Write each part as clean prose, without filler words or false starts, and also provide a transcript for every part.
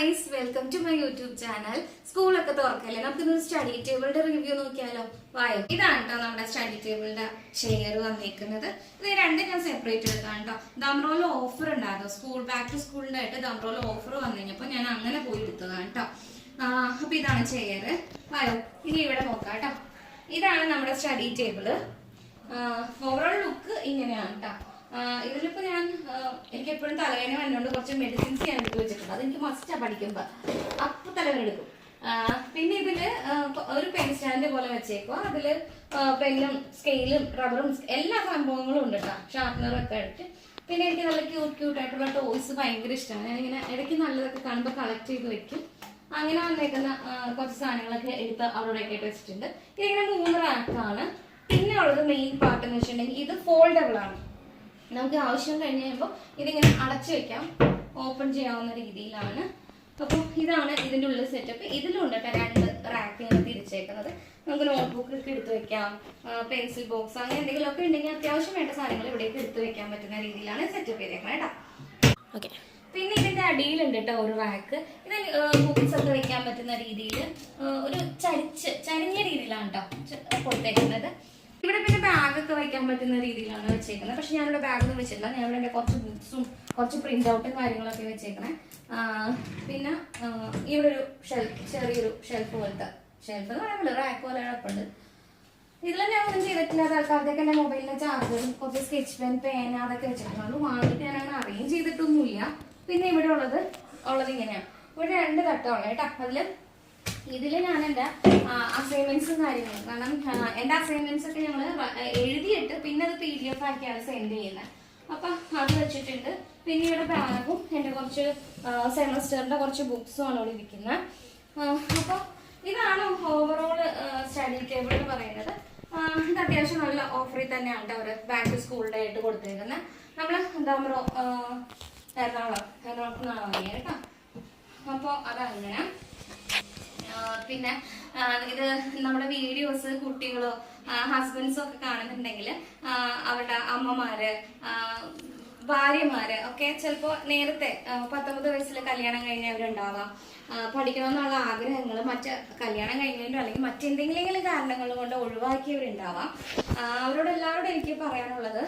guys, welcome to my YouTube channel. സ്കൂളൊക്കെ തുറക്കല്ലേ, നമുക്കിന്ന് study ടേബിളിന്റെ റിവ്യൂ നോക്കിയാലോ? വായോ. ഇതാണ് കേട്ടോ നമ്മുടെ സ്റ്റഡി ടേബിളിന്റെ ഷെയർ വന്നിരിക്കുന്നത്. ഇത് രണ്ടും ഞാൻ സെപ്പറേറ്റ് എടുക്കാം കേട്ടോ. ദംറോയിൽ ഓഫർ ഉണ്ടായിരുന്നു, സ്കൂൾ ബാക്ക് ടു സ്കൂളിന്റെ ആയിട്ട് ദംറോയിൽ ഓഫർ വന്നു കഴിഞ്ഞപ്പോൾ ഞാൻ അങ്ങനെ പോയി എടുത്തതാണ് കേട്ടോ. അപ്പൊ ഇതാണ് ചെയർ. വായോ, ഇനി ഇവിടെ നോക്കാം കേട്ടോ. ഇതാണ് നമ്മുടെ സ്റ്റഡി ടേബിള്. ഓവറോൾ ലുക്ക് ഇങ്ങനെയാണ് കേട്ടോ. ഇതിലിപ്പോ ഞാൻ എനിക്ക് എപ്പോഴും തലവേദന വന്നുകൊണ്ട് കുറച്ച് മെഡിസിൻസ് ഞാൻ എടുത്ത് വെച്ചിട്ടുണ്ട്. അതെനിക്ക് മസ്റ്റാ പഠിക്കുമ്പോ അപ്പൊ തലവേദന എടുക്കും. പിന്നെ ഇതില് ഒരു പെൻ സ്റ്റാൻഡ് പോലെ വെച്ചേക്കുക. അതില് പെന്നും സ്കെയിലും റബ്ബറും എല്ലാ സംഭവങ്ങളും ഉണ്ട് കേട്ടോ, ഷാർപ്പനറും ഒക്കെ ആയിട്ട്. പിന്നെ എനിക്ക് നല്ല ക്യൂട്ട് ആയിട്ടുള്ള ടോയ്സ് ഭയങ്കര ഇഷ്ടമാണ്. ഞാനിങ്ങനെ ഇടയ്ക്ക് നല്ലതൊക്കെ കാണുമ്പോൾ കളക്ട് ചെയ്ത് വെക്കും. അങ്ങനെ വന്നേക്കുന്ന കുറച്ച് സാധനങ്ങളൊക്കെ എടുത്ത് അവിടെയൊക്കെ ആയിട്ട് വെച്ചിട്ടുണ്ട്. ഇതിങ്ങനെ 3 റാക്കാണ്. പിന്നെ ഉള്ളത് മെയിൻ പാർട്ട് എന്ന് വെച്ചിട്ടുണ്ടെങ്കിൽ ഇത് ഫോൾഡബിൾ ആണ്. നമുക്ക് ആവശ്യം കഴിഞ്ഞ് കഴിയുമ്പോൾ ഇതിങ്ങനെ അടച്ചു വെക്കാം, ഓപ്പൺ ചെയ്യാവുന്ന രീതിയിലാണ്. അപ്പോൾ ഇതാണ് ഇതിൻ്റെ ഉള്ളിൽ സെറ്റപ്പ്. ഇതിലുണ്ട് കേട്ടോ 2 റാക്ക് ഇങ്ങനെ തിരിച്ചേക്കുന്നത്. നമുക്ക് നോട്ട്ബുക്ക് ഒക്കെ എടുത്ത് വെക്കാം, പെൻസിൽ ബോക്സ് അങ്ങനെ എന്തെങ്കിലുമൊക്കെ ഉണ്ടെങ്കിൽ അത്യാവശ്യം വേണ്ട സാധനങ്ങൾ ഇവിടേക്ക് എടുത്ത് വെക്കാൻ പറ്റുന്ന രീതിയിലാണ് സെറ്റപ്പ് ചെയ്തേക്കുന്നത് കേട്ടോ. ഓക്കെ. പിന്നെ ഇതിൻ്റെ അടിയിലുണ്ട് കേട്ടോ ഒരു റാക്ക്. ഇത് ബുക്സ് ഒക്കെ വെക്കാൻ പറ്റുന്ന രീതിയിൽ ഒരു ചരിഞ്ഞ രീതിയിലാണ് കേട്ടോ കൊടുത്തേക്കുന്നത്. ഇവിടെ പിന്നെ ബാഗൊക്കെ വയ്ക്കാൻ പറ്റുന്ന രീതിയിലാണ് വെച്ചേക്കുന്നത്. പക്ഷെ ഞാനിവിടെ ബാഗൊന്നും വെച്ചിട്ടില്ല. ഞാൻ ഇവിടെ കുറച്ച് ബുക്സും കുറച്ച് പ്രിന്റ് ഔട്ടും കാര്യങ്ങളൊക്കെ വെച്ചേക്കണേ. പിന്നെ ഇവിടെ ഒരു ചെറിയൊരു ഷെൽഫ് പോലത്തെ ഷെൽഫ് എന്ന് പറയുമ്പോൾ റാക്ക് പോലെ കിടപ്പുണ്ട്. ഇതിൽ ഞാൻ ഒന്നും ചെയ്തിട്ടില്ല. തൽക്കാലത്തേക്ക് എൻ്റെ മൊബൈലിൻ്റെ ചാർജറും കുറച്ച് സ്കെച്ച് പെൻ, പേന അതൊക്കെ വെച്ചിട്ടുണ്ട്. വാങ്ങിയിട്ട് ഞാൻ അങ്ങനെ അറേഞ്ച് ചെയ്തിട്ടൊന്നുമില്ല. പിന്നെ ഇവിടെ ഉള്ളത് ഇങ്ങനെയാണ്. ഇവിടെ 2 തട്ടമുള്ളത് കേട്ടോ. ഇതിൽ ഞാൻ എൻ്റെ അസൈൻമെന്റ്സും കാര്യങ്ങളും, കാരണം എൻ്റെ അസൈൻമെന്റ്സ് ഒക്കെ ഞങ്ങൾ എഴുതിയിട്ട് പിന്നെ അത് PDF ആക്കിയാണ് സെൻഡ് ചെയ്യുന്നത്. അപ്പം അത് വെച്ചിട്ടുണ്ട്. പിന്നെ ഇവിടെ ബാഗും എൻ്റെ കുറച്ച് സെമസ്റ്ററിൻ്റെ കുറച്ച് ബുക്സും ആണ് ഇവിടെ ഇരിക്കുന്നത്. അപ്പോൾ ഇതാണ് ഓവറോൾ സ്റ്റഡി ടേബിൾ എന്ന് പറയുന്നത്. ഇത് അത്യാവശ്യം നല്ല ഓഫറിൽ തന്നെയാണ് അവർ ബാക്ക് ടു സ്കൂളിൻ്റെ ആയിട്ട് കൊടുത്തിരിക്കുന്നത്. നമ്മൾ എറണാകുളത്ത് നിന്നാണ് വാങ്ങിയത് കേട്ടോ. അപ്പോൾ അതങ്ങനെ. പിന്നെ ഇത് നമ്മുടെ വീഡിയോസ് കുട്ടികളോ ഹസ്ബൻഡ്സോ ഒക്കെ കാണുന്നുണ്ടെങ്കിൽ അവരുടെ അമ്മമാര്, ഭാര്യമാര് ഒക്കെ ചിലപ്പോൾ നേരത്തെ 19 വയസ്സിൽ കല്യാണം കഴിഞ്ഞവരുണ്ടാവാം. പഠിക്കണമെന്നുള്ള ആഗ്രഹങ്ങൾ മറ്റ് കല്യാണം കഴിഞ്ഞതിൻ്റെ അല്ലെങ്കിൽ മറ്റെന്തെങ്കിലും കാരണങ്ങൾ കൊണ്ട് ഒഴിവാക്കിയവരുണ്ടാവാം. അവരോടെല്ലാവരോടും എനിക്ക് പറയാനുള്ളത്,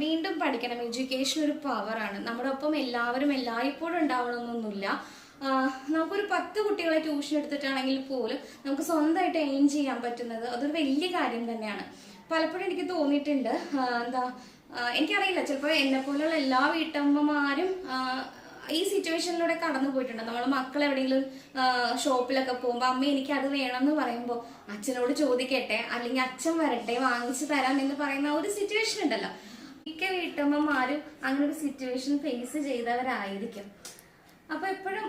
വീണ്ടും പഠിക്കണം. എഡ്യൂക്കേഷൻ ഒരു പവറാണ്. നമ്മുടെ ഒപ്പം എല്ലാവരും എല്ലായ്പ്പോഴും ഉണ്ടാവണമെന്നൊന്നുമില്ല. നമുക്കൊരു 10 കുട്ടികളെ ട്യൂഷൻ എടുത്തിട്ടാണെങ്കിൽ പോലും നമുക്ക് സ്വന്തമായിട്ട് എയിം ചെയ്യാൻ പറ്റുന്നത് അതൊരു വലിയ കാര്യം തന്നെയാണ്. പലപ്പോഴും എനിക്ക് തോന്നിയിട്ടുണ്ട്, എനിക്കറിയില്ല, ചിലപ്പോൾ എന്നെ പോലെയുള്ള എല്ലാ വീട്ടമ്മമാരും ഈ സിറ്റുവേഷനിലൂടെ കടന്നു പോയിട്ടുണ്ട്. നമ്മൾ മക്കൾ എവിടെയെങ്കിലും ഷോപ്പിലൊക്കെ പോകുമ്പോൾ അമ്മ എനിക്ക് അത് വേണമെന്ന് പറയുമ്പോൾ അച്ഛനോട് ചോദിക്കട്ടെ, അല്ലെങ്കിൽ അച്ഛൻ വരട്ടെ വാങ്ങിച്ചു തരാം എന്ന് പറയുന്ന ഒരു സിറ്റുവേഷൻ ഉണ്ടല്ലോ. മിക്ക വീട്ടമ്മമാരും അങ്ങനെ ഒരു സിറ്റുവേഷൻ ഫേസ് ചെയ്തവരായിരിക്കും. അപ്പൊ എപ്പോഴും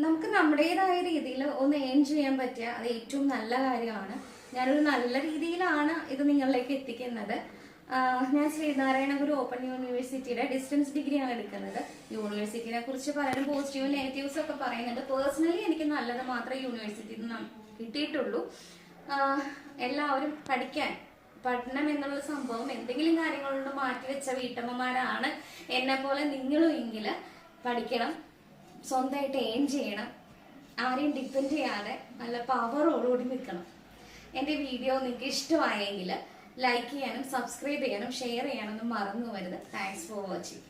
നമുക്ക് നമ്മുടേതായ രീതിയിൽ ഒന്ന് ഏൺ ചെയ്യാൻ പറ്റിയ അത് ഏറ്റവും നല്ല കാര്യമാണ്. ഞാനൊരു നല്ല രീതിയിലാണ് ഇത് നിങ്ങളിലേക്ക് എത്തിക്കുന്നത്. ഞാൻ ശ്രീനാരായണ ഗുരു ഓപ്പൺ യൂണിവേഴ്സിറ്റിയുടെ ഡിസ്റ്റൻസ് ഡിഗ്രിയാണ് എടുക്കുന്നത്. യൂണിവേഴ്സിറ്റിനെ കുറിച്ച് പലരും പോസിറ്റീവും നെഗറ്റീവ്സും ഒക്കെ പറയുന്നുണ്ട്. പേഴ്സണലി എനിക്ക് നല്ലത് മാത്രമേ യൂണിവേഴ്സിറ്റിയിൽ നിന്ന് കിട്ടിയിട്ടുള്ളൂ. എല്ലാവരും പഠനം എന്നുള്ള സംഭവം എന്തെങ്കിലും കാര്യങ്ങളുണ്ട് മാറ്റിവെച്ച വീട്ടമ്മമാരാണ് എന്നെ പോലെ നിങ്ങളും എങ്കിൽ പഠിക്കണം, സ്വന്തമായിട്ട് ഏൺ ചെയ്യണം, ആരെയും ഡിപ്പെൻഡ് ചെയ്യാതെ നല്ല പവറോടുകൂടി നിൽക്കണം. എൻ്റെ വീഡിയോ നിങ്ങൾക്ക് ഇഷ്ടമായെങ്കിൽ ലൈക്ക് ചെയ്യാനും സബ്സ്ക്രൈബ് ചെയ്യാനും ഷെയർ ചെയ്യാനൊന്നും മറന്നു വരുത്. Thanks for watching.